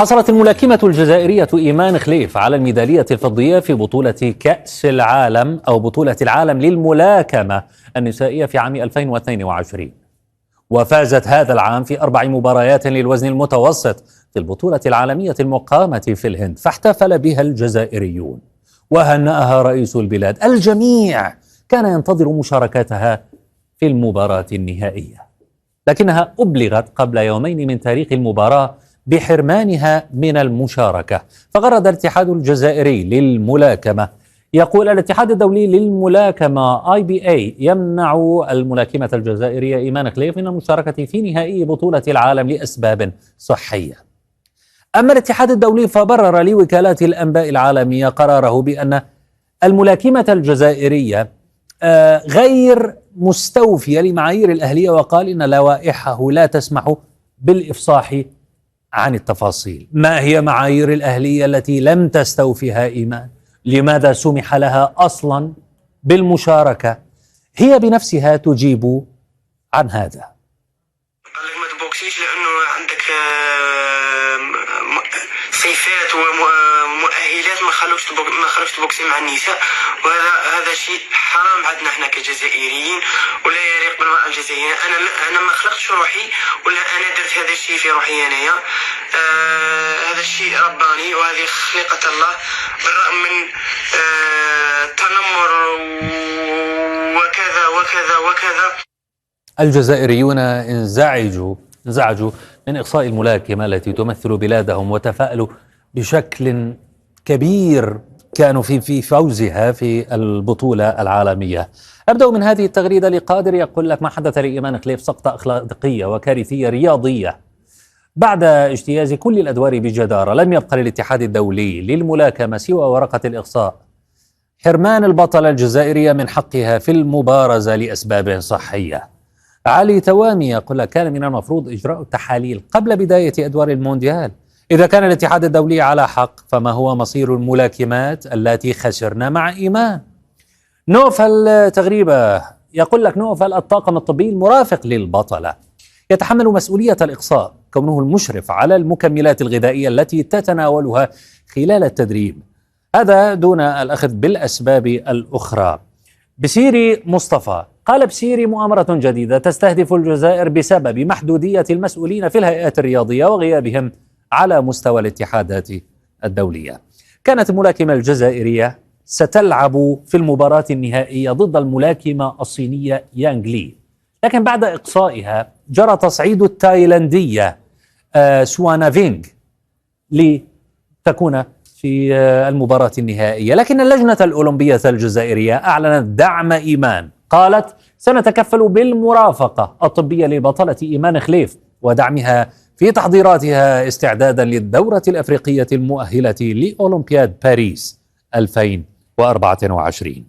حصلت الملاكمة الجزائرية إيمان خليف على الميدالية الفضية في بطولة كأس العالم أو بطولة العالم للملاكمة النسائية في عام 2022، وفازت هذا العام في 4 مباريات للوزن المتوسط في البطولة العالمية المقامة في الهند، فاحتفل بها الجزائريون وهنأها رئيس البلاد. الجميع كان ينتظر مشاركتها في المباراة النهائية، لكنها أبلغت قبل يومين من تاريخ المباراة بحرمانها من المشاركة. فغرد الاتحاد الجزائري للملاكمة، يقول الاتحاد الدولي للملاكمة IBA يمنع الملاكمة الجزائرية إيمان خليف من المشاركة في نهائي بطولة العالم لأسباب صحية. أما الاتحاد الدولي فبرر لوكالات الأنباء العالمية قراره بأن الملاكمة الجزائرية غير مستوفية لمعايير الأهلية، وقال إن لوائحه لا تسمح بالإفصاح عن التفاصيل. ما هي معايير الأهلية التي لم تستوفيها إيمان؟ لماذا سمح لها أصلا بالمشاركة؟ هي بنفسها تجيب عن هذا. قال لك ما تبوكسيش لأنه عندك صفات ومؤهلات ما خلوش تبوكسي مع النساء، وهذا شيء حرام عندنا احنا كجزائريين ولا يليق بالمرأة الجزائرية. انا ما خلقتش روحي ولا انا درت هذا الشيء في روحي انايا، هذا الشيء رباني وهذه خلقة الله، بالرغم من تنمر وكذا وكذا وكذا. الجزائريون انزعجوا من إقصاء الملاكمة التي تمثل بلادهم، وتفاءلوا بشكل كبير كانوا في فوزها في البطولة العالمية. أبدأ من هذه التغريدة لقادر يقول لك: ما حدث لإيمان خليف سقطة أخلاقية وكارثية رياضية بعد اجتياز كل الأدوار بجدارة. لم يبقى للاتحاد الدولي للملاكمة سوى ورقة الإقصاء، حرمان البطلة الجزائرية من حقها في المبارزة لأسباب صحية. علي توامي يقول لك: كان من المفروض إجراء التحاليل قبل بداية أدوار المونديال. إذا كان الاتحاد الدولي على حق، فما هو مصير الملاكمات التي خسرنا مع إيمان؟ نوفل تغريبة يقول لك: نوفل الطاقم الطبي المرافق للبطلة يتحمل مسؤولية الإقصاء كونه المشرف على المكملات الغذائية التي تتناولها خلال التدريب، هذا دون الأخذ بالأسباب الأخرى. بسيري مصطفى قال: بسيري مؤامرة جديدة تستهدف الجزائر بسبب محدودية المسؤولين في الهيئات الرياضية وغيابهم على مستوى الاتحادات الدولية. كانت الملاكمة الجزائرية ستلعب في المباراة النهائية ضد الملاكمة الصينية يانغ لي، لكن بعد إقصائها جرى تصعيد التايلاندية سوانافينغ لتكون في المباراة النهائية. لكن اللجنة الأولمبية الجزائرية أعلنت دعم إيمان، قالت: سنتكفل بالمرافقة الطبية لبطلة إيمان خليف ودعمها في تحضيراتها استعدادا للدورة الأفريقية المؤهلة لأولمبياد باريس 2024.